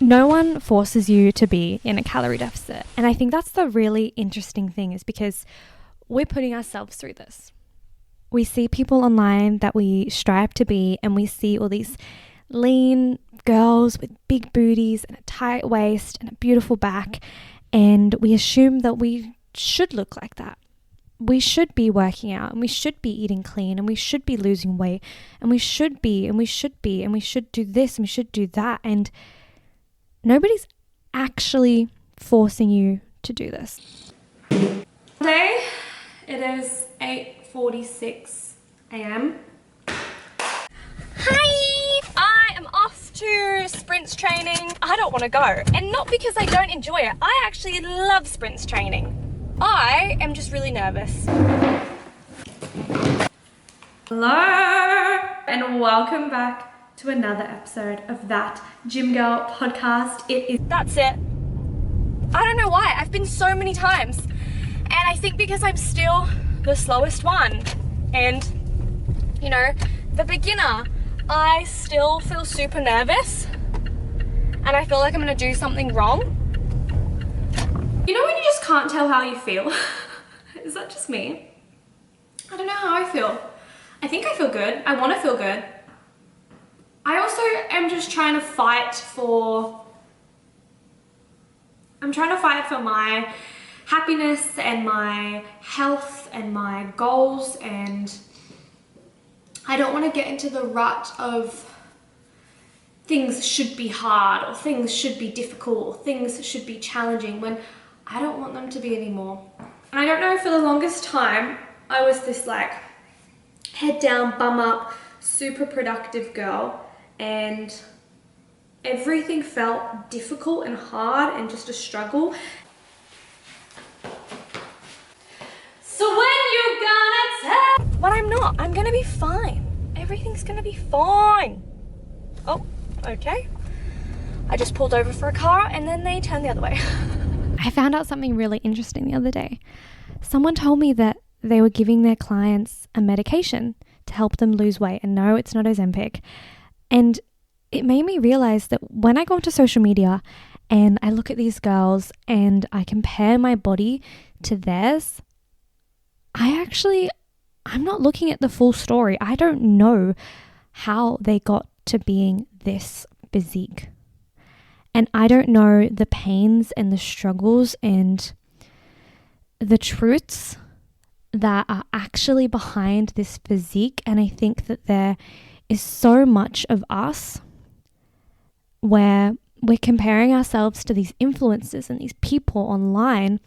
No one forces you to be in a calorie deficit. And I think that's the really interesting thing, is because we're putting ourselves through this. We see people online that we strive to be, and we see all these lean girls with big booties and a tight waist and a beautiful back, and we assume that we should look like that. We should be working out, and we should be eating clean, and we should be losing weight, and we should be, and we should be, and we should do this, and we should do that. And nobody's actually forcing you to do this. Today, it is 8:46 a.m. Hi! I am off to sprints training. I don't want to go, and not because I don't enjoy it. I actually love sprints training. I am just really nervous. Hello, and welcome back to another episode of That Gym Girl podcast. That's it. I don't know why. I've been so many times, and I think because I'm still the slowest one, and you know, the beginner, I still feel super nervous, and I feel like I'm gonna do something wrong. You know when you just can't tell how you feel? Is that just me? I don't know how I feel. I think I feel good. I want to feel good. I also am just trying to fight for my happiness and my health and my goals, and I don't want to get into the rut of things should be hard, or things should be difficult, or things should be challenging, when I don't want them to be anymore. And I don't know, for the longest time, I was this like head down, bum up, super productive girl, and everything felt difficult and hard and just a struggle. So when you gonna tell? But I'm not. I'm gonna be fine. Everything's gonna be fine. Oh, okay. I just pulled over for a car and then they turned the other way. I found out something really interesting the other day. Someone told me that they were giving their clients a medication to help them lose weight. And no, it's not Ozempic. And it made me realize that when I go onto social media and I look at these girls and I compare my body to theirs, I'm not looking at the full story. I don't know how they got to being this physique. And I don't know the pains and the struggles and the truths that are actually behind this physique. And I think that there is so much of us where we're comparing ourselves to these influencers and these people online,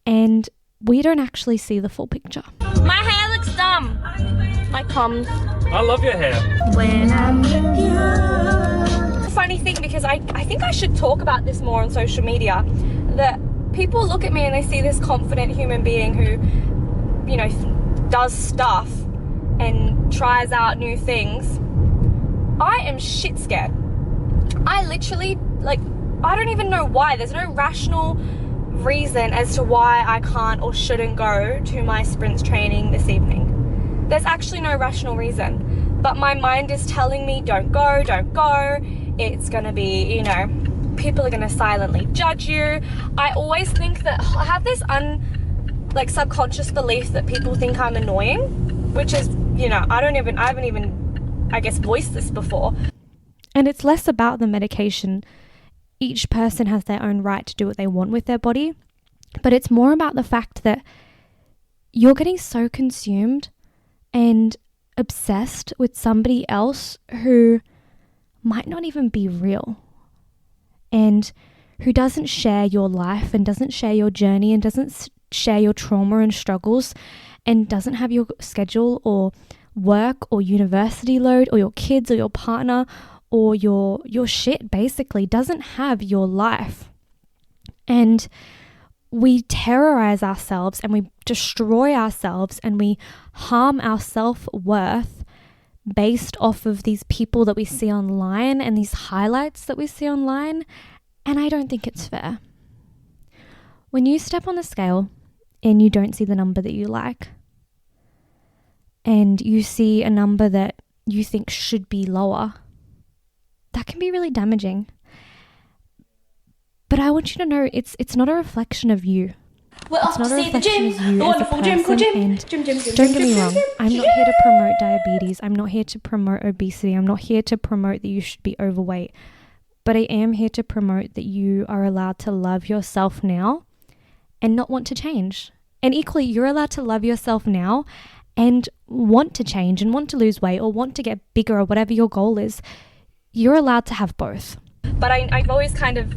and we don't actually see the full picture. My hair looks dumb. My combs. I love your hair. When I'm with you. Funny thing, because I think I should talk about this more on social media, that people look at me and they see this confident human being who, you know, does stuff and tries out new things. I am shit scared. I literally, I don't even know why. There's no rational reason as to why I can't or shouldn't go to my sprints training this evening. There's actually no rational reason, but my mind is telling me don't go. It's gonna be, you know, people are gonna silently judge you. I always think that I have this subconscious belief that people think I'm annoying, which is, you know, I haven't even, I guess, voiced this before. And it's less about the medication. Each person has their own right to do what they want with their body, but it's more about the fact that you're getting so consumed and obsessed with somebody else who might not even be real, and who doesn't share your life and doesn't share your journey and doesn't share your trauma and struggles and doesn't have your schedule or work or university load or your kids or your partner or your shit, basically doesn't have your life. And we terrorize ourselves and we destroy ourselves and we harm our self-worth based off of these people that we see online and these highlights that we see online. And I don't think it's fair. When you step on the scale and you don't see the number that you like, and you see a number that you think should be lower, that can be really damaging. But I want you to know it's not a reflection of you. We're It's off not to a see the reflection gym, of you the as a wonderful gym called person. gym. And Gym. don't get me wrong, I'm not here to promote diabetes. I'm not here to promote obesity. I'm not here to promote that you should be overweight. But I am here to promote that you are allowed to love yourself now and not want to change. And equally, you're allowed to love yourself now and want to change and want to lose weight or want to get bigger or whatever your goal is. You're allowed to have both. But I've always kind of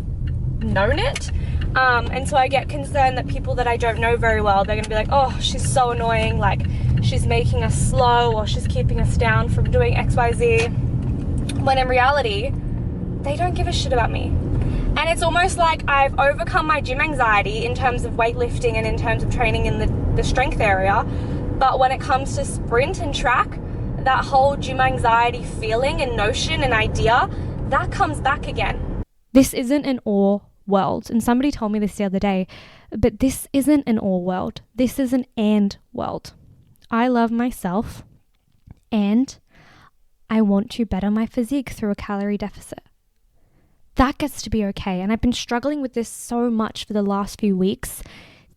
known it. And so I get concerned that people that I don't know very well, they're going to be like, oh, she's so annoying. Like, she's making us slow, or she's keeping us down from doing XYZ. When in reality, they don't give a shit about me. And it's almost like I've overcome my gym anxiety in terms of weightlifting and in terms of training in the strength area. But when it comes to sprint and track, that whole gym anxiety feeling and notion and idea, that comes back again. This isn't an or world. And somebody told me this the other day, but this isn't an or world. This is an and world. I love myself and I want to better my physique through a calorie deficit. That gets to be okay. And I've been struggling with this so much for the last few weeks,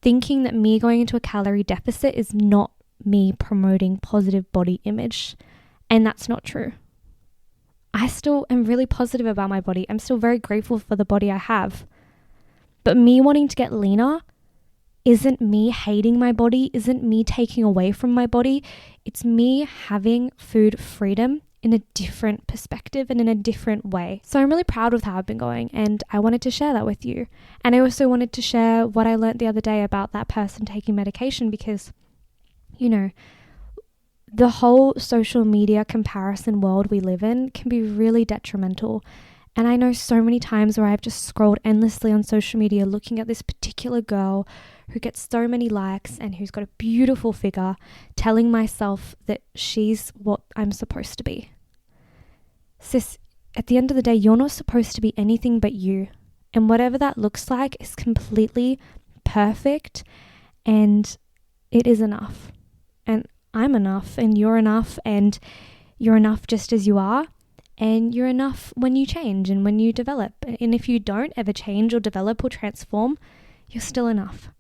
thinking that me going into a calorie deficit is not me promoting positive body image. And that's not true. I still am really positive about my body. I'm still very grateful for the body I have. But me wanting to get leaner isn't me hating my body, isn't me taking away from my body. It's me having food freedom in a different perspective and in a different way. So I'm really proud of how I've been going, and I wanted to share that with you. And I also wanted to share what I learned the other day about that person taking medication, because, you know, the whole social media comparison world we live in can be really detrimental. And I know so many times where I've just scrolled endlessly on social media looking at this particular girl who gets so many likes and who's got a beautiful figure, telling myself that she's what I'm supposed to be. Sis, at the end of the day, you're not supposed to be anything but you. And whatever that looks like is completely perfect, and it is enough. And I'm enough, and you're enough just as you are. And you're enough when you change and when you develop. And if you don't ever change or develop or transform, you're still enough.